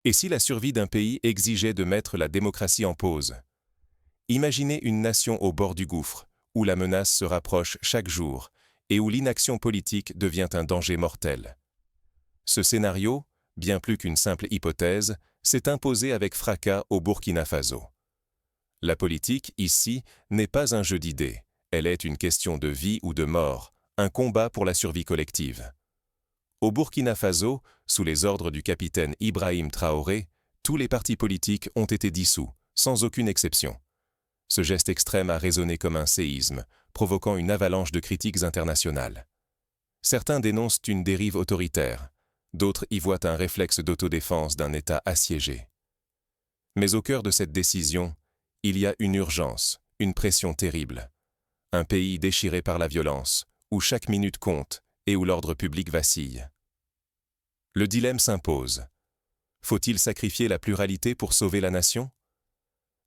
Et si la survie d'un pays exigeait de mettre la démocratie en pause? Imaginez une nation au bord du gouffre, où la menace se rapproche chaque jour et où l'inaction politique devient un danger mortel. Ce scénario, bien plus qu'une simple hypothèse, s'est imposé avec fracas au Burkina Faso. La politique, ici, n'est pas un jeu d'idées, elle est une question de vie ou de mort, un combat pour la survie collective. Au Burkina Faso, sous les ordres du capitaine Ibrahim Traoré, tous les partis politiques ont été dissous, sans aucune exception. Ce geste extrême a résonné comme un séisme, provoquant une avalanche de critiques internationales. Certains dénoncent une dérive autoritaire, d'autres y voient un réflexe d'autodéfense d'un État assiégé. Mais au cœur de cette décision, il y a une urgence, une pression terrible. Un pays déchiré par la violence, où chaque minute compte et où l'ordre public vacille. Le dilemme s'impose. Faut-il sacrifier la pluralité pour sauver la nation?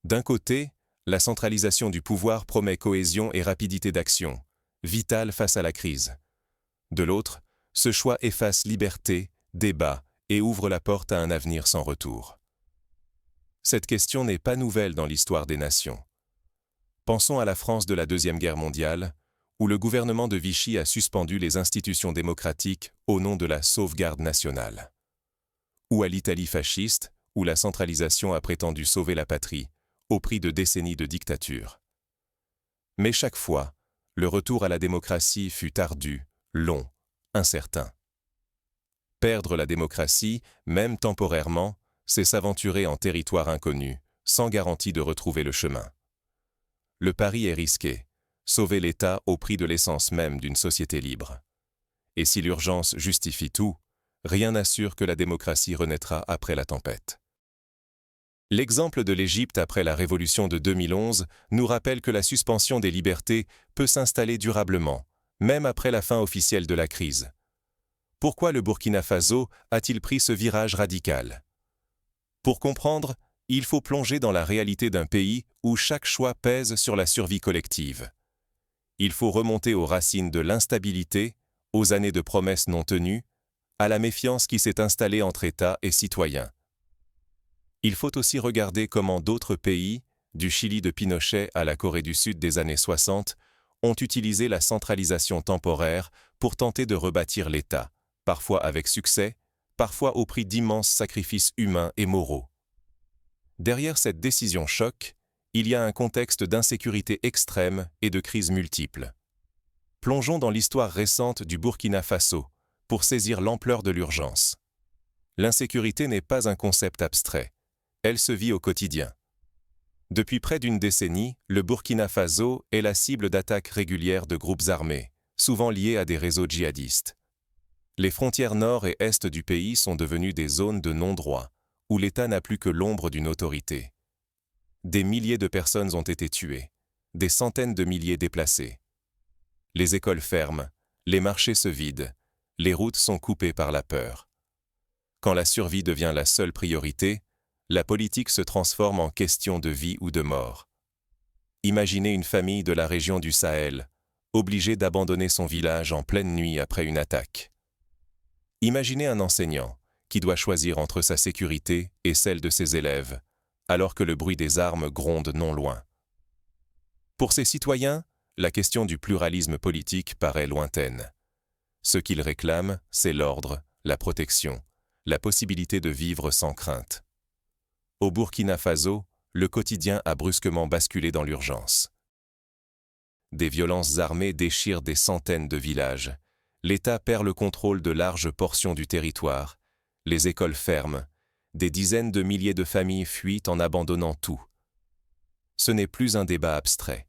D'un côté, la centralisation du pouvoir promet cohésion et rapidité d'action, vitale face à la crise. De l'autre, ce choix efface liberté, débat et ouvre la porte à un avenir sans retour. Cette question n'est pas nouvelle dans l'histoire des nations. Pensons à la France de la Deuxième Guerre mondiale, où le gouvernement de Vichy a suspendu les institutions démocratiques au nom de la sauvegarde nationale. Ou à l'Italie fasciste, où la centralisation a prétendu sauver la patrie, au prix de décennies de dictature. Mais chaque fois, le retour à la démocratie fut ardu, long, incertain. Perdre la démocratie, même temporairement, c'est s'aventurer en territoire inconnu, sans garantie de retrouver le chemin. Le pari est risqué, sauver l'État au prix de l'essence même d'une société libre. Et si l'urgence justifie tout, rien n'assure que la démocratie renaîtra après la tempête. L'exemple de l'Égypte après la révolution de 2011 nous rappelle que la suspension des libertés peut s'installer durablement, même après la fin officielle de la crise. Pourquoi le Burkina Faso a-t-il pris ce virage radical? Pour comprendre, il faut plonger dans la réalité d'un pays où chaque choix pèse sur la survie collective. Il faut remonter aux racines de l'instabilité, aux années de promesses non tenues, à la méfiance qui s'est installée entre États et citoyens. Il faut aussi regarder comment d'autres pays, du Chili de Pinochet à la Corée du Sud des années 60, ont utilisé la centralisation temporaire pour tenter de rebâtir l'État, parfois avec succès, parfois au prix d'immenses sacrifices humains et moraux. Derrière cette décision choc, il y a un contexte d'insécurité extrême et de crises multiples. Plongeons dans l'histoire récente du Burkina Faso pour saisir l'ampleur de l'urgence. L'insécurité n'est pas un concept abstrait, elle se vit au quotidien. Depuis près d'une décennie, le Burkina Faso est la cible d'attaques régulières de groupes armés, souvent liés à des réseaux djihadistes. Les frontières nord et est du pays sont devenues des zones de non-droit, où l'État n'a plus que l'ombre d'une autorité. Des milliers de personnes ont été tuées, des centaines de milliers déplacées. Les écoles ferment, les marchés se vident, les routes sont coupées par la peur. Quand la survie devient la seule priorité, la politique se transforme en question de vie ou de mort. Imaginez une famille de la région du Sahel, obligée d'abandonner son village en pleine nuit après une attaque. Imaginez un enseignant qui doit choisir entre sa sécurité et celle de ses élèves, alors que le bruit des armes gronde non loin. Pour ces citoyens, la question du pluralisme politique paraît lointaine. Ce qu'ils réclament, c'est l'ordre, la protection, la possibilité de vivre sans crainte. Au Burkina Faso, le quotidien a brusquement basculé dans l'urgence. Des violences armées déchirent des centaines de villages. L'État perd le contrôle de larges portions du territoire. Les écoles ferment. Des dizaines de milliers de familles fuient en abandonnant tout. Ce n'est plus un débat abstrait.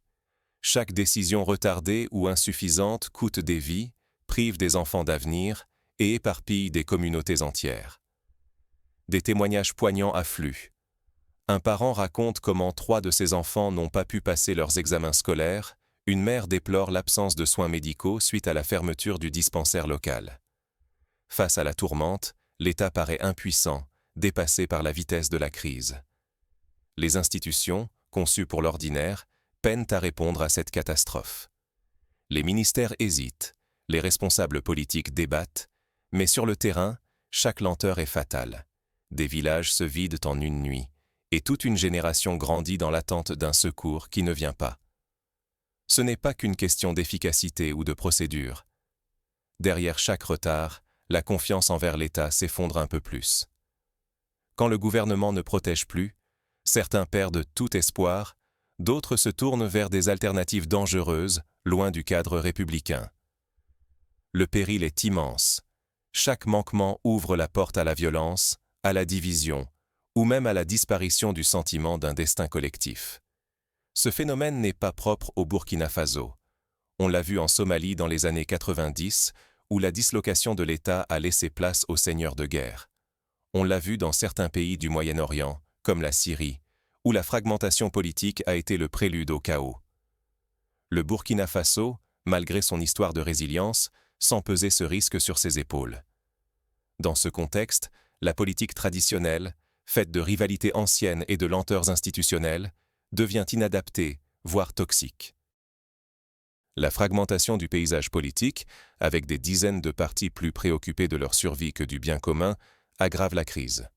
Chaque décision retardée ou insuffisante coûte des vies, prive des enfants d'avenir et éparpille des communautés entières. Des témoignages poignants affluent. Un parent raconte comment 3 de ses enfants n'ont pas pu passer leurs examens scolaires, une mère déplore l'absence de soins médicaux suite à la fermeture du dispensaire local. Face à la tourmente, l'État paraît impuissant, dépassé par la vitesse de la crise. Les institutions, conçues pour l'ordinaire, peinent à répondre à cette catastrophe. Les ministères hésitent, les responsables politiques débattent, mais sur le terrain, chaque lenteur est fatale. Des villages se vident en une nuit, et toute une génération grandit dans l'attente d'un secours qui ne vient pas. Ce n'est pas qu'une question d'efficacité ou de procédure. Derrière chaque retard, la confiance envers l'État s'effondre un peu plus. Quand le gouvernement ne protège plus, certains perdent tout espoir, d'autres se tournent vers des alternatives dangereuses, loin du cadre républicain. Le péril est immense. Chaque manquement ouvre la porte à la violence, à la division, ou même à la disparition du sentiment d'un destin collectif. Ce phénomène n'est pas propre au Burkina Faso. On l'a vu en Somalie dans les années 90, où la dislocation de l'État a laissé place aux seigneurs de guerre. On l'a vu dans certains pays du Moyen-Orient, comme la Syrie, où la fragmentation politique a été le prélude au chaos. Le Burkina Faso, malgré son histoire de résilience, sent peser ce risque sur ses épaules. Dans ce contexte, la politique traditionnelle, faite de rivalités anciennes et de lenteurs institutionnelles, devient inadaptée, voire toxique. La fragmentation du paysage politique, avec des dizaines de partis plus préoccupés de leur survie que du bien commun, aggrave la crise.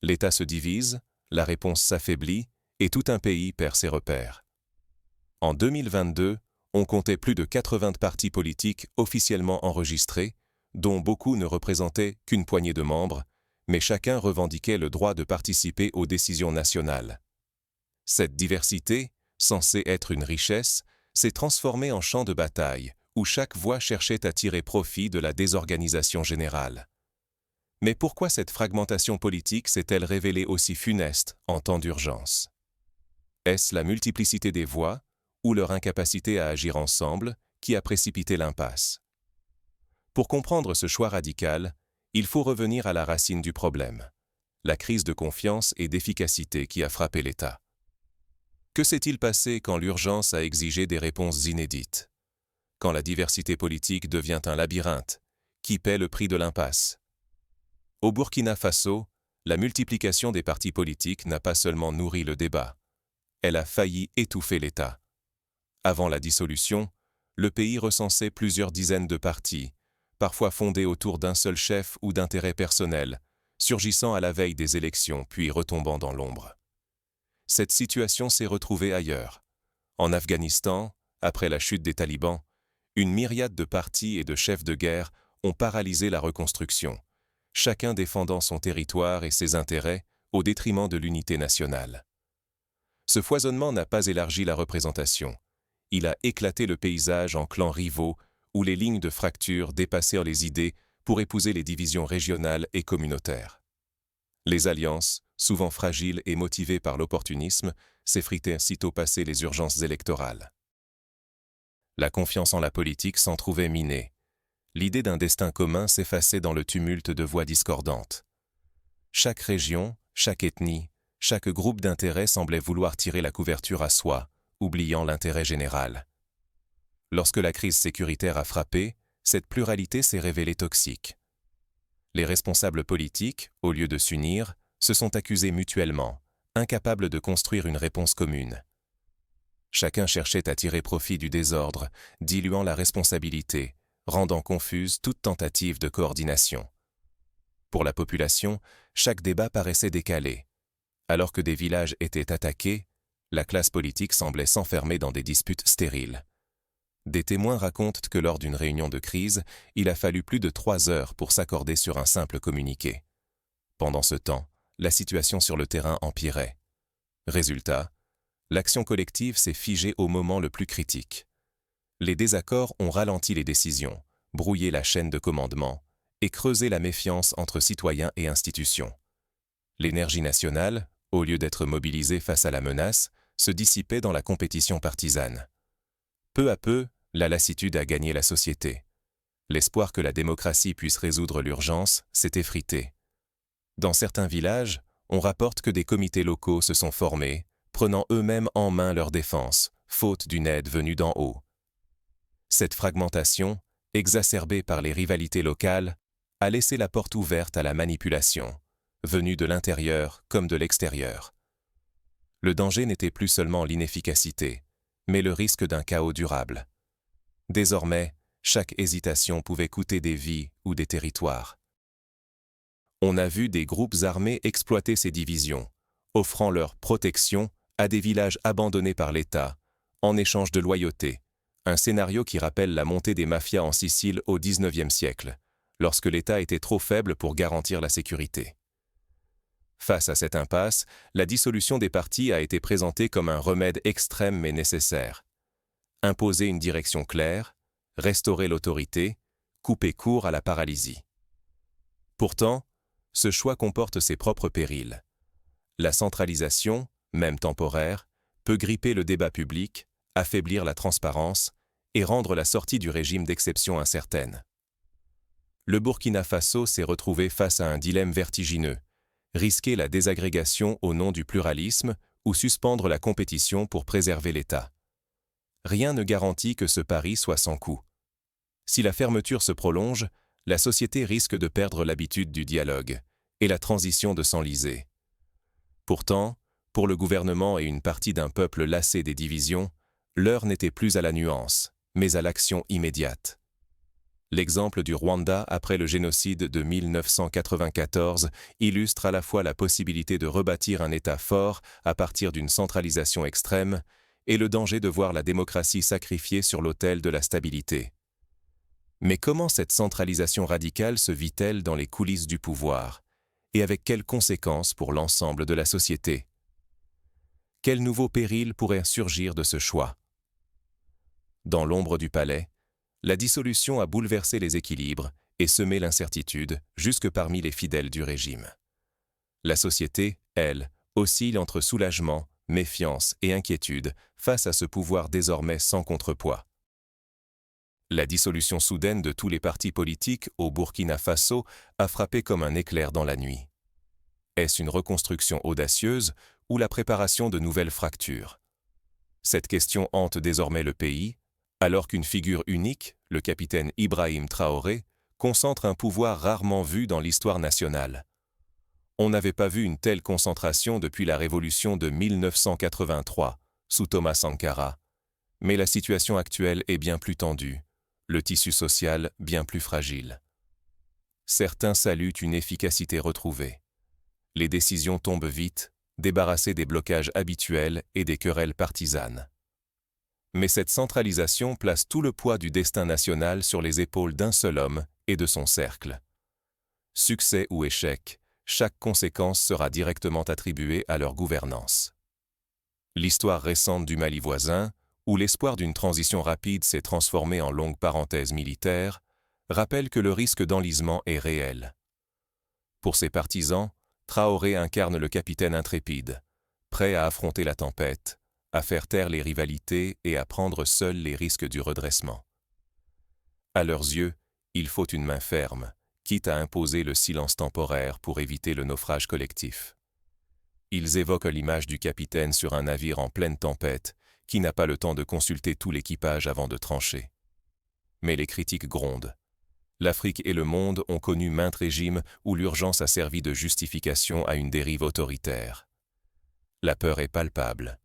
L'État se divise, la réponse s'affaiblit, et tout un pays perd ses repères. En 2022, on comptait plus de 80 partis politiques officiellement enregistrés, dont beaucoup ne représentaient qu'une poignée de membres, mais chacun revendiquait le droit de participer aux décisions nationales. Cette diversité, censée être une richesse, s'est transformée en champ de bataille, où chaque voix cherchait à tirer profit de la désorganisation générale. Mais pourquoi cette fragmentation politique s'est-elle révélée aussi funeste en temps d'urgence? Est-ce la multiplicité des voix, ou leur incapacité à agir ensemble, qui a précipité l'impasse? Pour comprendre ce choix radical, il faut revenir à la racine du problème, la crise de confiance et d'efficacité qui a frappé l'État. Que s'est-il passé quand l'urgence a exigé des réponses inédites? Quand la diversité politique devient un labyrinthe, qui paie le prix de l'impasse? Au Burkina Faso, la multiplication des partis politiques n'a pas seulement nourri le débat, elle a failli étouffer l'État. Avant la dissolution, le pays recensait plusieurs dizaines de partis, parfois fondés autour d'un seul chef ou d'intérêts personnels, surgissant à la veille des élections puis retombant dans l'ombre. Cette situation s'est retrouvée ailleurs. En Afghanistan, après la chute des talibans, une myriade de partis et de chefs de guerre ont paralysé la reconstruction, chacun défendant son territoire et ses intérêts au détriment de l'unité nationale. Ce foisonnement n'a pas élargi la représentation. Il a éclaté le paysage en clans rivaux où les lignes de fracture dépassèrent les idées pour épouser les divisions régionales et communautaires. Les alliances, souvent fragiles et motivées par l'opportunisme, s'effritaient sitôt passées les urgences électorales. La confiance en la politique s'en trouvait minée. L'idée d'un destin commun s'effaçait dans le tumulte de voix discordantes. Chaque région, chaque ethnie, chaque groupe d'intérêts semblait vouloir tirer la couverture à soi, oubliant l'intérêt général. Lorsque la crise sécuritaire a frappé, cette pluralité s'est révélée toxique. Les responsables politiques, au lieu de s'unir, se sont accusés mutuellement, incapables de construire une réponse commune. Chacun cherchait à tirer profit du désordre, diluant la responsabilité, rendant confuse toute tentative de coordination. Pour la population, chaque débat paraissait décalé. Alors que des villages étaient attaqués, la classe politique semblait s'enfermer dans des disputes stériles. Des témoins racontent que lors d'une réunion de crise, il a fallu plus de 3 heures pour s'accorder sur un simple communiqué. Pendant ce temps, la situation sur le terrain empirait. Résultat, l'action collective s'est figée au moment le plus critique. Les désaccords ont ralenti les décisions, brouillé la chaîne de commandement et creusé la méfiance entre citoyens et institutions. L'énergie nationale, au lieu d'être mobilisée face à la menace, se dissipait dans la compétition partisane. Peu à peu, la lassitude a gagné la société. L'espoir que la démocratie puisse résoudre l'urgence s'est effrité. Dans certains villages, on rapporte que des comités locaux se sont formés, prenant eux-mêmes en main leur défense, faute d'une aide venue d'en haut. Cette fragmentation, exacerbée par les rivalités locales, a laissé la porte ouverte à la manipulation, venue de l'intérieur comme de l'extérieur. Le danger n'était plus seulement l'inefficacité, mais le risque d'un chaos durable. Désormais, chaque hésitation pouvait coûter des vies ou des territoires. On a vu des groupes armés exploiter ces divisions, offrant leur protection à des villages abandonnés par l'État, en échange de loyauté, un scénario qui rappelle la montée des mafias en Sicile au XIXe siècle, lorsque l'État était trop faible pour garantir la sécurité. Face à cette impasse, la dissolution des partis a été présentée comme un remède extrême mais nécessaire. Imposer une direction claire, restaurer l'autorité, couper court à la paralysie. Pourtant, ce choix comporte ses propres périls. La centralisation, même temporaire, peut gripper le débat public, affaiblir la transparence et rendre la sortie du régime d'exception incertaine. Le Burkina Faso s'est retrouvé face à un dilemme vertigineux: risquer la désagrégation au nom du pluralisme ou suspendre la compétition pour préserver l'État. Rien ne garantit que ce pari soit sans coût. Si la fermeture se prolonge, la société risque de perdre l'habitude du dialogue et la transition de s'enliser. Pourtant, pour le gouvernement et une partie d'un peuple lassé des divisions, l'heure n'était plus à la nuance, mais à l'action immédiate. L'exemple du Rwanda après le génocide de 1994 illustre à la fois la possibilité de rebâtir un État fort à partir d'une centralisation extrême et le danger de voir la démocratie sacrifiée sur l'autel de la stabilité. Mais comment cette centralisation radicale se vit-elle dans les coulisses du pouvoir, et avec quelles conséquences pour l'ensemble de la société? Quel nouveau péril pourrait surgir de ce choix? Dans l'ombre du palais, la dissolution a bouleversé les équilibres et semé l'incertitude jusque parmi les fidèles du régime. La société, elle, oscille entre soulagement, méfiance et inquiétude face à ce pouvoir désormais sans contrepoids. La dissolution soudaine de tous les partis politiques au Burkina Faso a frappé comme un éclair dans la nuit. Est-ce une reconstruction audacieuse ou la préparation de nouvelles fractures? Cette question hante désormais le pays, alors qu'une figure unique, le capitaine Ibrahim Traoré, concentre un pouvoir rarement vu dans l'histoire nationale. On n'avait pas vu une telle concentration depuis la révolution de 1983, sous Thomas Sankara. Mais la situation actuelle est bien plus tendue, le tissu social bien plus fragile. Certains saluent une efficacité retrouvée. Les décisions tombent vite, débarrassées des blocages habituels et des querelles partisanes. Mais cette centralisation place tout le poids du destin national sur les épaules d'un seul homme et de son cercle. Succès ou échec, chaque conséquence sera directement attribuée à leur gouvernance. L'histoire récente du Mali voisin, où l'espoir d'une transition rapide s'est transformé en longue parenthèse militaire, rappelle que le risque d'enlisement est réel. Pour ses partisans, Traoré incarne le capitaine intrépide, prêt à affronter la tempête, à faire taire les rivalités et à prendre seul les risques du redressement. À leurs yeux, il faut une main ferme, quitte à imposer le silence temporaire pour éviter le naufrage collectif. Ils évoquent l'image du capitaine sur un navire en pleine tempête, qui n'a pas le temps de consulter tout l'équipage avant de trancher. Mais les critiques grondent. L'Afrique et le monde ont connu maintes régimes où l'urgence a servi de justification à une dérive autoritaire. La peur est palpable.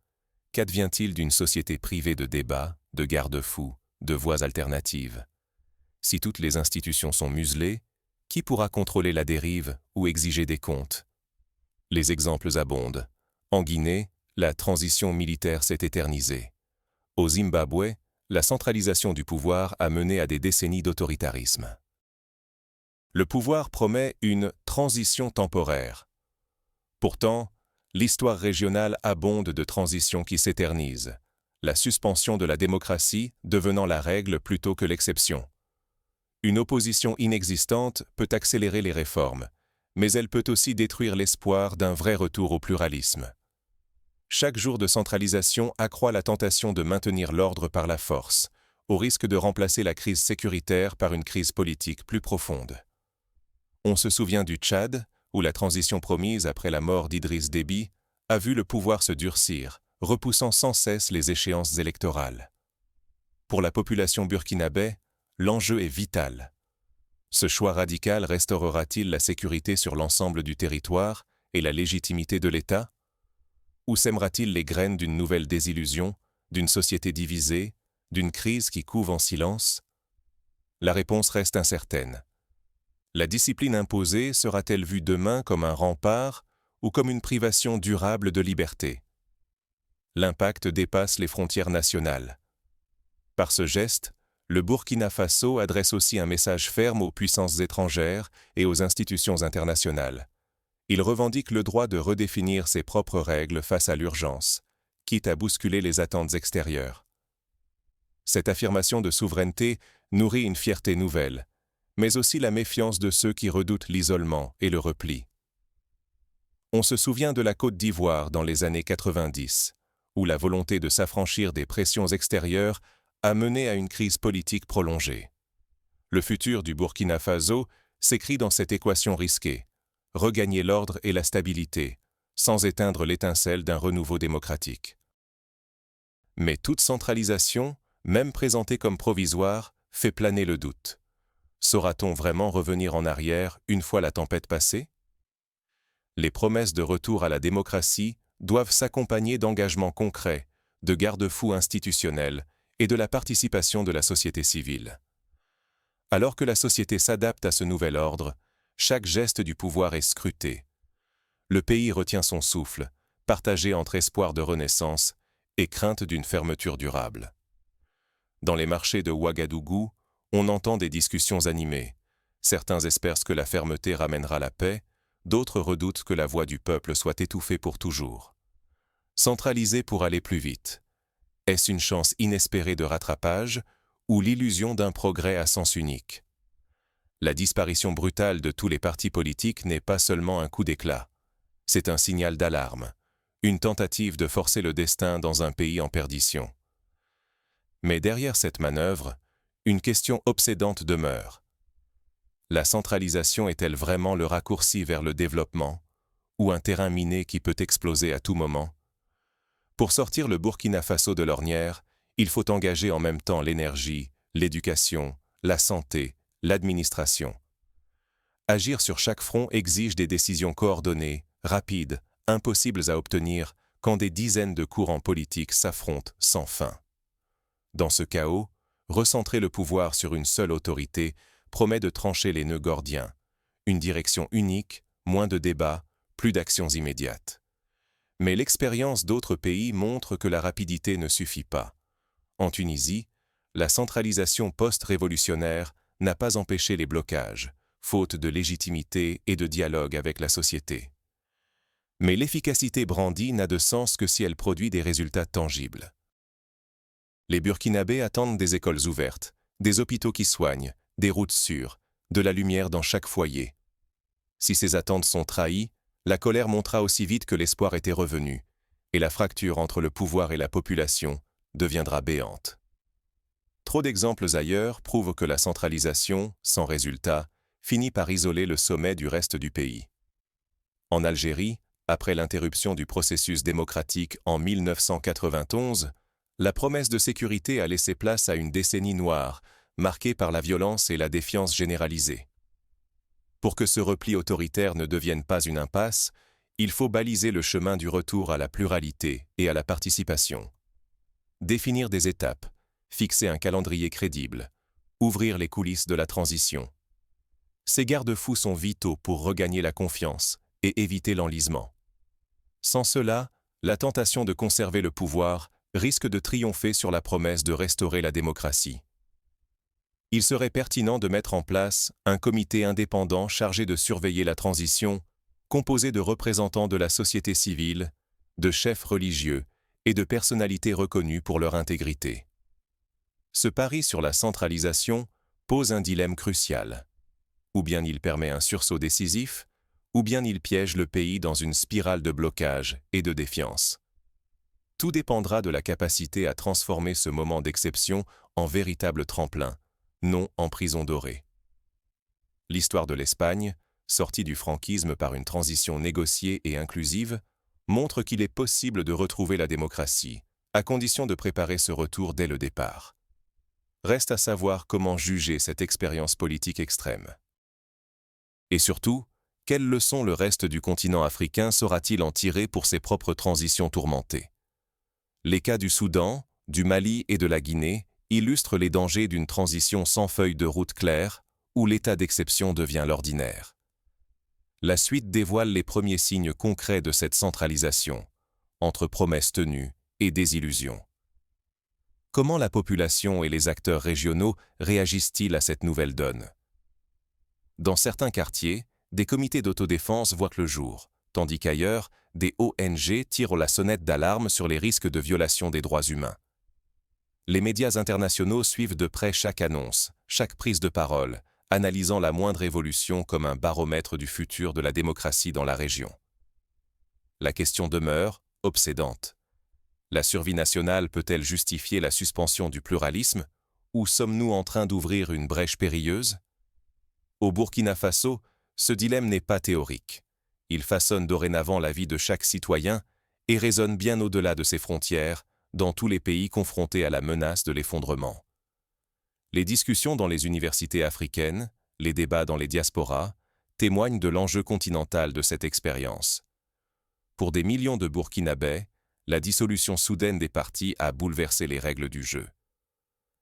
Qu'advient-il d'une société privée de débats, de garde-fous, de voies alternatives? Si toutes les institutions sont muselées, qui pourra contrôler la dérive ou exiger des comptes? Les exemples abondent. En Guinée, la transition militaire s'est éternisée. Au Zimbabwe, la centralisation du pouvoir a mené à des décennies d'autoritarisme. Le pouvoir promet une transition temporaire. Pourtant, l'histoire régionale abonde de transitions qui s'éternisent, la suspension de la démocratie devenant la règle plutôt que l'exception. Une opposition inexistante peut accélérer les réformes, mais elle peut aussi détruire l'espoir d'un vrai retour au pluralisme. Chaque jour de centralisation accroît la tentation de maintenir l'ordre par la force, au risque de remplacer la crise sécuritaire par une crise politique plus profonde. On se souvient du Tchad, où la transition promise après la mort d'Idriss Déby a vu le pouvoir se durcir, repoussant sans cesse les échéances électorales. Pour la population burkinabé, l'enjeu est vital. Ce choix radical restaurera-t-il la sécurité sur l'ensemble du territoire et la légitimité de l'État? Ou sèmera-t-il les graines d'une nouvelle désillusion, d'une société divisée, d'une crise qui couve en silence? La réponse reste incertaine. La discipline imposée sera-t-elle vue demain comme un rempart ou comme une privation durable de liberté? L'impact dépasse les frontières nationales. Par ce geste, le Burkina Faso adresse aussi un message ferme aux puissances étrangères et aux institutions internationales. Il revendique le droit de redéfinir ses propres règles face à l'urgence, quitte à bousculer les attentes extérieures. Cette affirmation de souveraineté nourrit une fierté nouvelle, mais aussi la méfiance de ceux qui redoutent l'isolement et le repli. On se souvient de la Côte d'Ivoire dans les années 90, où la volonté de s'affranchir des pressions extérieures a mené à une crise politique prolongée. Le futur du Burkina Faso s'écrit dans cette équation risquée: regagner l'ordre et la stabilité, sans éteindre l'étincelle d'un renouveau démocratique. Mais toute centralisation, même présentée comme provisoire, fait planer le doute. Saura-t-on vraiment revenir en arrière une fois la tempête passée? Les promesses de retour à la démocratie doivent s'accompagner d'engagements concrets, de garde-fous institutionnels et de la participation de la société civile. Alors que la société s'adapte à ce nouvel ordre, chaque geste du pouvoir est scruté. Le pays retient son souffle, partagé entre espoir de renaissance et crainte d'une fermeture durable. Dans les marchés de Ouagadougou, on entend des discussions animées. Certains espèrent que la fermeté ramènera la paix, d'autres redoutent que la voix du peuple soit étouffée pour toujours. Centraliser pour aller plus vite. Est-ce une chance inespérée de rattrapage ou l'illusion d'un progrès à sens unique? La disparition brutale de tous les partis politiques n'est pas seulement un coup d'éclat. C'est un signal d'alarme, une tentative de forcer le destin dans un pays en perdition. Mais derrière cette manœuvre, une question obsédante demeure. La centralisation est-elle vraiment le raccourci vers le développement, ou un terrain miné qui peut exploser à tout moment? Pour sortir le Burkina Faso de l'ornière, il faut engager en même temps l'énergie, l'éducation, la santé, l'administration. Agir sur chaque front exige des décisions coordonnées, rapides, impossibles à obtenir quand des dizaines de courants politiques s'affrontent sans fin. Dans ce chaos, recentrer le pouvoir sur une seule autorité promet de trancher les nœuds gordiens. Une direction unique, moins de débats, plus d'actions immédiates. Mais l'expérience d'autres pays montre que la rapidité ne suffit pas. En Tunisie, la centralisation post-révolutionnaire n'a pas empêché les blocages, faute de légitimité et de dialogue avec la société. Mais l'efficacité brandie n'a de sens que si elle produit des résultats tangibles. Les Burkinabés attendent des écoles ouvertes, des hôpitaux qui soignent, des routes sûres, de la lumière dans chaque foyer. Si ces attentes sont trahies, la colère montera aussi vite que l'espoir était revenu, et la fracture entre le pouvoir et la population deviendra béante. Trop d'exemples ailleurs prouvent que la centralisation, sans résultat, finit par isoler le sommet du reste du pays. En Algérie, après l'interruption du processus démocratique en 1991, la promesse de sécurité a laissé place à une décennie noire, marquée par la violence et la défiance généralisée. Pour que ce repli autoritaire ne devienne pas une impasse, il faut baliser le chemin du retour à la pluralité et à la participation. Définir des étapes, fixer un calendrier crédible, ouvrir les coulisses de la transition. Ces garde-fous sont vitaux pour regagner la confiance et éviter l'enlisement. Sans cela, la tentation de conserver le pouvoir risque de triompher sur la promesse de restaurer la démocratie. Il serait pertinent de mettre en place un comité indépendant chargé de surveiller la transition, composé de représentants de la société civile, de chefs religieux et de personnalités reconnues pour leur intégrité. Ce pari sur la centralisation pose un dilemme crucial. Ou bien il permet un sursaut décisif, ou bien il piège le pays dans une spirale de blocage et de défiance. Tout dépendra de la capacité à transformer ce moment d'exception en véritable tremplin, non en prison dorée. L'histoire de l'Espagne, sortie du franquisme par une transition négociée et inclusive, montre qu'il est possible de retrouver la démocratie, à condition de préparer ce retour dès le départ. Reste à savoir comment juger cette expérience politique extrême. Et surtout, quelles leçons le reste du continent africain saura-t-il en tirer pour ses propres transitions tourmentées? Les cas du Soudan, du Mali et de la Guinée illustrent les dangers d'une transition sans feuille de route claire, où l'état d'exception devient l'ordinaire. La suite dévoile les premiers signes concrets de cette centralisation, entre promesses tenues et désillusions. Comment la population et les acteurs régionaux réagissent-ils à cette nouvelle donne? Dans certains quartiers, des comités d'autodéfense voient le jour, tandis qu'ailleurs, des ONG tirent la sonnette d'alarme sur les risques de violation des droits humains. Les médias internationaux suivent de près chaque annonce, chaque prise de parole, analysant la moindre évolution comme un baromètre du futur de la démocratie dans la région. La question demeure, obsédante. La survie nationale peut-elle justifier la suspension du pluralisme, ou sommes-nous en train d'ouvrir une brèche périlleuse? Au Burkina Faso, ce dilemme n'est pas théorique. Il façonne dorénavant la vie de chaque citoyen et résonne bien au-delà de ses frontières, dans tous les pays confrontés à la menace de l'effondrement. Les discussions dans les universités africaines, les débats dans les diasporas, témoignent de l'enjeu continental de cette expérience. Pour des millions de Burkinabés, la dissolution soudaine des partis a bouleversé les règles du jeu.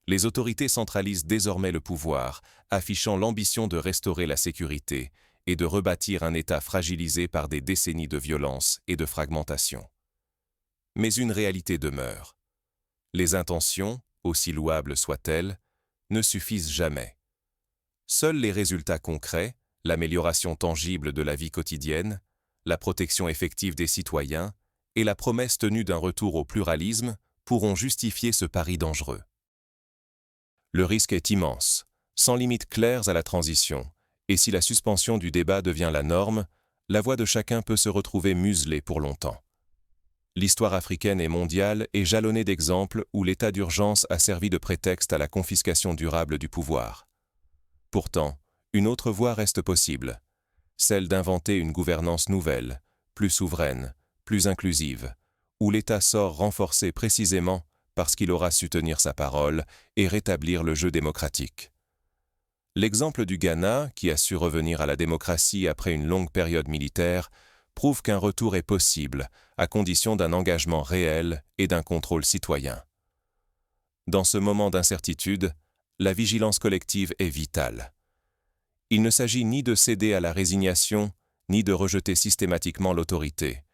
Les autorités centralisent désormais le pouvoir, affichant l'ambition de restaurer la sécurité et de rebâtir un État fragilisé par des décennies de violence et de fragmentation. Mais une réalité demeure. Les intentions, aussi louables soient-elles, ne suffisent jamais. Seuls les résultats concrets, l'amélioration tangible de la vie quotidienne, la protection effective des citoyens et la promesse tenue d'un retour au pluralisme pourront justifier ce pari dangereux. Le risque est immense, sans limites claires à la transition, et si la suspension du débat devient la norme, la voix de chacun peut se retrouver muselée pour longtemps. L'histoire africaine et mondiale est jalonnée d'exemples où l'état d'urgence a servi de prétexte à la confiscation durable du pouvoir. Pourtant, une autre voie reste possible, celle d'inventer une gouvernance nouvelle, plus souveraine, plus inclusive, où l'État sort renforcé précisément parce qu'il aura su tenir sa parole et rétablir le jeu démocratique. L'exemple du Ghana, qui a su revenir à la démocratie après une longue période militaire, prouve qu'un retour est possible, à condition d'un engagement réel et d'un contrôle citoyen. Dans ce moment d'incertitude, la vigilance collective est vitale. Il ne s'agit ni de céder à la résignation, ni de rejeter systématiquement l'autorité,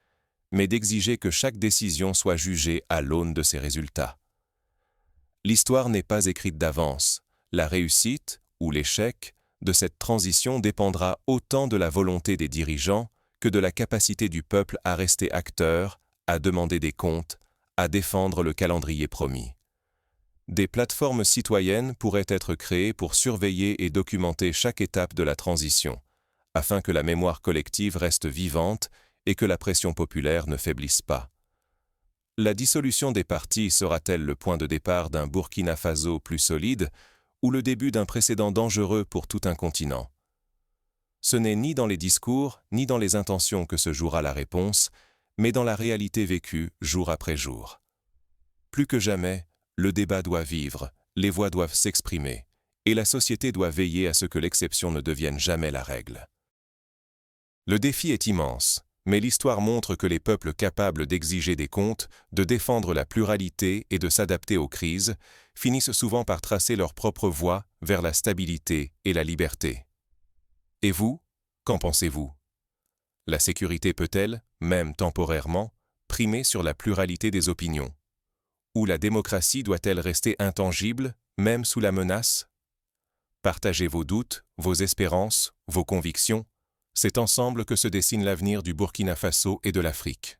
mais d'exiger que chaque décision soit jugée à l'aune de ses résultats. L'histoire n'est pas écrite d'avance. La réussite, ou l'échec, de cette transition dépendra autant de la volonté des dirigeants que de la capacité du peuple à rester acteur, à demander des comptes, à défendre le calendrier promis. Des plateformes citoyennes pourraient être créées pour surveiller et documenter chaque étape de la transition, afin que la mémoire collective reste vivante et que la pression populaire ne faiblisse pas. La dissolution des partis sera-t-elle le point de départ d'un Burkina Faso plus solide ou le début d'un précédent dangereux pour tout un continent? Ce n'est ni dans les discours ni dans les intentions que se jouera la réponse, mais dans la réalité vécue jour après jour. Plus que jamais, le débat doit vivre, les voix doivent s'exprimer, et la société doit veiller à ce que l'exception ne devienne jamais la règle. Le défi est immense, mais l'histoire montre que les peuples capables d'exiger des comptes, de défendre la pluralité et de s'adapter aux crises, finissent souvent par tracer leur propre voie vers la stabilité et la liberté. Et vous, qu'en pensez-vous? La sécurité peut-elle, même temporairement, primer sur la pluralité des opinions? Ou la démocratie doit-elle rester intangible, même sous la menace? Partagez vos doutes, vos espérances, vos convictions. C'est ensemble que se dessine l'avenir du Burkina Faso et de l'Afrique.